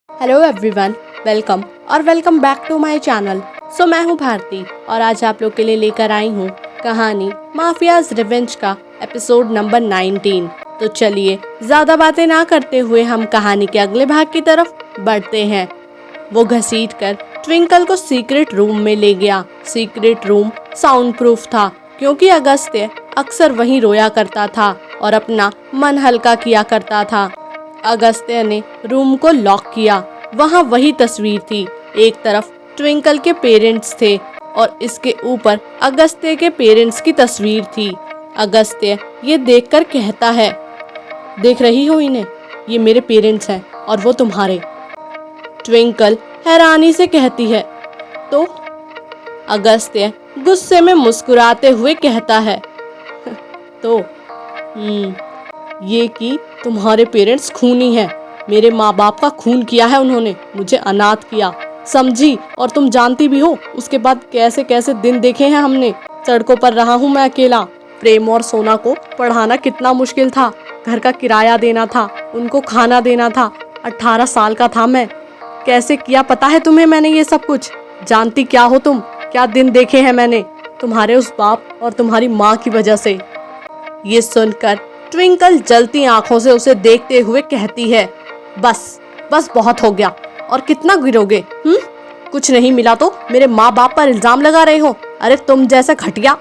Hello everyone, welcome back to my channel. मैं हूँ भारती और आज आप लोग के लिए लेकर आई हूँ कहानी माफियाज रिवेंज का एपिसोड नंबर 19। तो चलिए ज़्यादा बातें ना करते हुए हम कहानी के अगले भाग की तरफ बढ़ते हैं। वो घसीट-कर ट्विंकल को सीक्रेट रूम में ले गया। सीक्रेट रूम साउंड प्रूफ था क्योंकि अगस्त्य अक्सर वहीं रोया करता था और अपना मन हल्का किया करता था। अगस्त्य ने रूम को लॉक किया। वहाँ वही तस्वीर थी। एक तरफ ट्विंकल के पेरेंट्स थे और इसके ऊपर अगस्त्य के पेरेंट्स की तस्वीर थी। अगस्त्य ये देखकर कहता है, देख रही हो इन्हें, ये मेरे पेरेंट्स हैं और वो तुम्हारे। ट्विंकल हैरानी से कहती है, तो? अगस्त्य गुस्से में मुस्कुराते हुए कहता है, तो ये कि तुम्हारे पेरेंट्स खूनी हैं। मेरे माँ बाप का खून किया है उन्होंने, मुझे अनाथ किया, समझी? और तुम जानती भी हो उसके बाद कैसे कैसे दिन देखे हैं हमने। सड़कों पर रहा हूँ मैं अकेला। प्रेम और सोना को पढ़ाना कितना मुश्किल था, घर का किराया देना था, उनको खाना देना था। 18 साल का था मैं। कैसे किया पता है तुम्हें मैंने ये सब कुछ? जानती क्या हो तुम, क्या दिन देखे हैं मैंने तुम्हारे उस बाप और तुम्हारी माँ की वजह से। ये सुनकर ट्विंकल जलती आंखों से उसे देखते हुए कहती है, बस बहुत हो गया। और कितना गिरोगे? कुछ नहीं मिला तो मेरे माँ बाप पर इल्जाम लगा रहे हो? अरे तुम जैसा घटिया।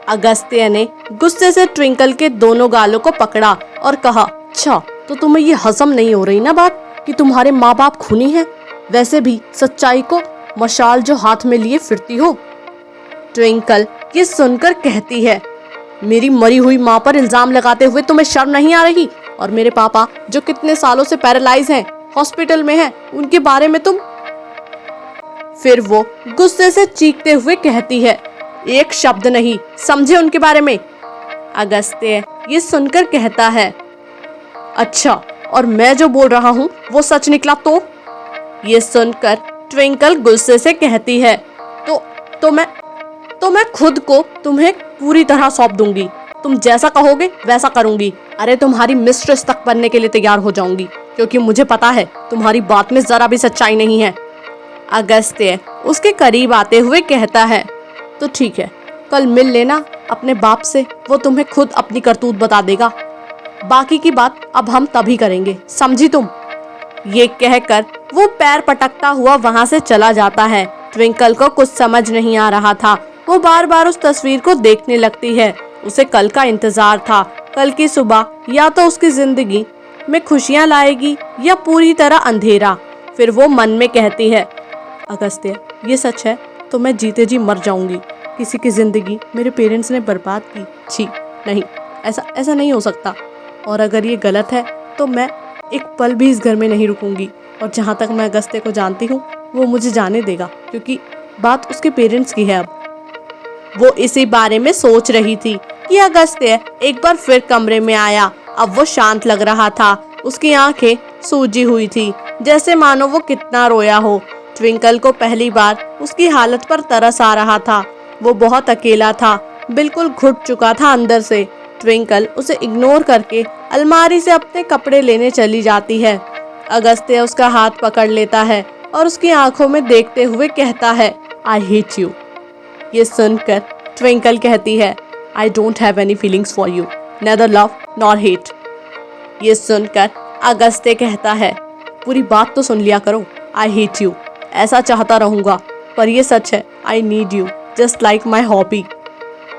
अगस्त्य ने गुस्से से ट्विंकल के दोनों गालों को पकड़ा और कहा, अच्छा तो तुम्हें ये हजम नहीं हो रही ना बात कि तुम्हारे माँ बाप खूनी हैं? वैसे भी सच्चाई को मशाल जो हाथ में लिए फिरती हो। ट्विंकल ये सुनकर कहती है, मेरी मरी हुई माँ पर इल्जाम लगाते हुए तुम्हें शर्म नहीं आ रही? और मेरे पापा जो कितने सालों से पैरालाइज हैं, हॉस्पिटल में हैं, उनके बारे में तुम? फिर वो गुस्से से चीखते हुए कहती है, एक शब्द नहीं, समझे उनके बारे में? अगस्त्य ये सुनकर कहता है, अच्छा और मैं जो बोल रहा हूँ वो सच निकला तो? ये सुनकर ट्विंकल गुस्से से कहती है, तो मैं खुद को तुम्हें पूरी तरह सौंप दूंगी। तुम जैसा कहोगे वैसा करूंगी। अरे तुम्हारी मिस्ट्रेस तक बनने के लिए तैयार हो जाऊंगी, क्योंकि मुझे पता है तुम्हारी बात में जरा भी सच्चाई नहीं है। अगस्त्य उसके करीब आते हुए कहता है, तो ठीक है, कल मिल लेना अपने बाप से, वो तुम्हें खुद अपनी करतूत बता देगा। बाकी की बात अब हम तभी करेंगे, समझी तुम? ये कहकर वो पैर पटकता हुआ वहां से चला जाता है। ट्विंकल को कुछ समझ नहीं आ रहा था। वो बार बार उस तस्वीर को देखने लगती है। उसे कल का इंतजार था। कल की सुबह या तो उसकी जिंदगी में खुशियां लाएगी या पूरी तरह अंधेरा। फिर वो मन में कहती है, अगस्त्य ये सच है तो मैं जीते जी मर जाऊंगी। किसी की जिंदगी मेरे पेरेंट्स ने बर्बाद की। छी नहीं, ऐसा नहीं हो सकता। और अगर ये गलत है तो मैं एक पल भी इस घर में नहीं रुकूंगी। और जहाँ तक मैं अगस्त्य को जानती हूँ वो मुझे जाने देगा, क्योंकि बात उसके पेरेंट्स की है। अब वो इसी बारे में सोच रही थी कि अगस्त्य एक बार फिर कमरे में आया। अब वो शांत लग रहा था। उसकी आंखें सूजी हुई थी, जैसे मानो वो कितना रोया हो। ट्विंकल को पहली बार उसकी हालत पर तरस आ रहा था। वो बहुत अकेला था, बिल्कुल घुट चुका था अंदर से। ट्विंकल उसे इग्नोर करके अलमारी से अपने कपड़े लेने चली जाती है। अगस्त्य उसका हाथ पकड़ लेता है और उसकी आंखों में देखते हुए कहता है, आई हेट यू। ये सुनकर ट्विंकल कहती है, I don't have any feelings for you, neither love nor hate. ये सुनकर अगस्त्य कहता है, पूरी बात तो सुन लिया करो। आई हेट यू, ऐसा चाहता रहूंगा, पर ये सच है, I need you just like my hobby.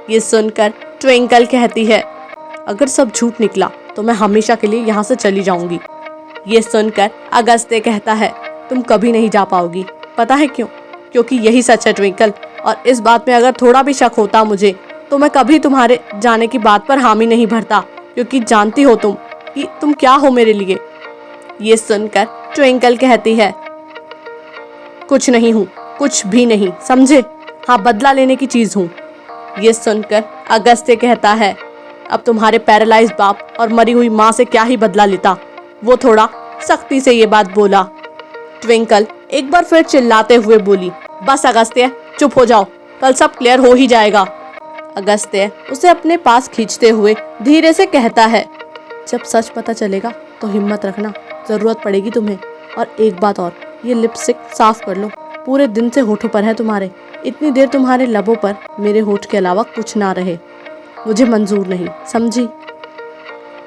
ये सुनकर ट्विंकल कहती है, अगर सब झूठ निकला तो मैं हमेशा के लिए यहाँ से चली जाऊंगी। ये सुनकर अगस्त्य कहता है, तुम कभी नहीं जा पाओगी। पता है क्यों? क्योंकि यही सच है ट्विंकल। और इस बात में अगर थोड़ा भी शक होता मुझे तो मैं कभी तुम्हारे जाने की बात पर हामी नहीं भरता, क्योंकि जानती हो तुम कि तुम क्या हो मेरे लिए। ये सुनकर ट्विंकल कहती है, कुछ नहीं हूँ, कुछ भी नहीं, समझे? हाँ, बदला लेने की चीज हूँ। ये सुनकर अगस्त्य कहता है, अब तुम्हारे पैरालाइज बाप और मरी हुई माँ से क्या ही बदला लेता। वो थोड़ा सख्ती से ये बात बोला। ट्विंकल एक बार फिर चिल्लाते हुए बोली, बस अगस्त्य चुप हो जाओ, कल सब क्लियर हो ही जाएगा। अगस्त्य उसे अपने पास खींचते हुए धीरे से कहता है, जब सच पता चलेगा तो हिम्मत रखना, जरूरत पड़ेगी तुम्हें। और एक बात और, ये लिपस्टिक साफ कर लो, पूरे दिन से होठों पर है तुम्हारे। इतनी देर तुम्हारे लबों पर मेरे होठ के अलावा कुछ ना रहे, मुझे मंजूर नहीं, समझी।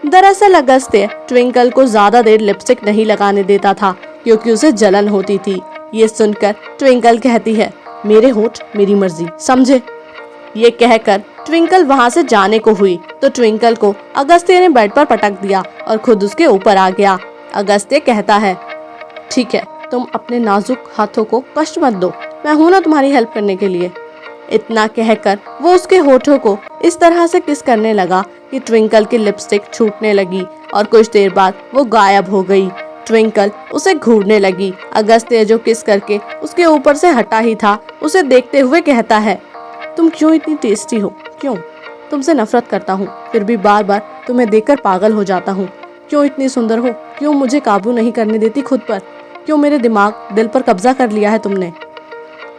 दरअसल अगस्त्य ट्विंकल को ज्यादा देर लिपस्टिक नहीं लगाने देता था क्योंकि उसे जलन होती थी। ये सुनकर ट्विंकल कहती है, मेरे होठ मेरी मर्जी, समझे। ये कहकर ट्विंकल वहां से जाने को हुई तो ट्विंकल को अगस्त्य ने बेड पर पटक दिया और खुद उसके ऊपर आ गया। अगस्त्य कहता है, ठीक है, तुम अपने नाजुक हाथों को कष्ट मत दो, मैं हूं ना तुम्हारी हेल्प करने के लिए। इतना कहकर वो उसके होठों को इस तरह से किस करने लगा कि ट्विंकल की लिपस्टिक छूटने लगी और कुछ देर बाद वो गायब हो गई। ट्विंकल उसे घूरने लगी। अगस्त्य जो किस करके उसके ऊपर से हटा ही था, उसे देखते हुए कहता है, तुम क्यों इतनी टेस्टी हो, क्यों? तुमसे नफरत करता हूँ, फिर भी बार बार तुम्हें देखकर पागल हो जाता हूँ। क्यों इतनी सुंदर हो, क्यों मुझे काबू नहीं करने देती खुद पर, क्यों मेरे दिमाग दिल पर कब्जा कर लिया है तुमने।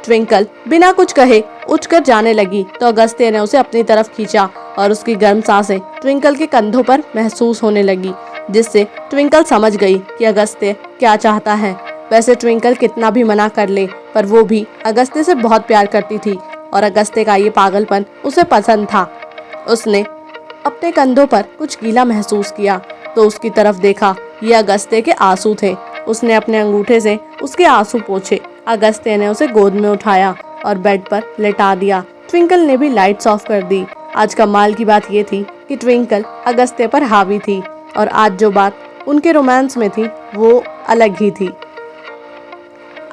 ट्विंकल बिना कुछ कहे उठकर जाने लगी तो अगस्त्य ने उसे अपनी तरफ खींचा और उसकी गर्म सांसें ट्विंकल के कंधों पर महसूस होने लगी, जिससे ट्विंकल समझ गई कि अगस्त्य क्या चाहता है। वैसे ट्विंकल कितना भी मना कर ले, पर वो भी अगस्त्य से बहुत प्यार करती थी और अगस्त्य का ये पागलपन उसे पसंद था। उसने अपने कंधों पर कुछ गीला महसूस किया तो उसकी तरफ देखा, ये अगस्त्य के आंसू थे। उसने अपने अंगूठे से उसके आंसू पोंछे। अगस्त्य ने उसे गोद में उठाया और बेड पर लेटा दिया। ट्विंकल ने भी लाइट्स ऑफ कर दी। आज कमाल की बात ये थी कि ट्विंकल अगस्त्य पर हावी थी और आज जो बात उनके रोमांस में थी वो अलग ही थी।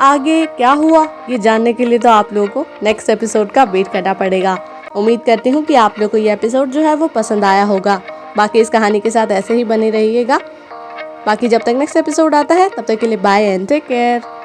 आगे क्या हुआ ये जानने के लिए तो आप लोगों को नेक्स्ट एपिसोड का वेट करना पड़ेगा। उम्मीद करती हूँ कि आप लोगों को ये एपिसोड जो है वो पसंद आया होगा। बाकी इस कहानी के साथ ऐसे ही बने रहिएगा। बाकी जब तक नेक्स्ट एपिसोड आता है तब तक के लिए बाय एंड टेक केयर।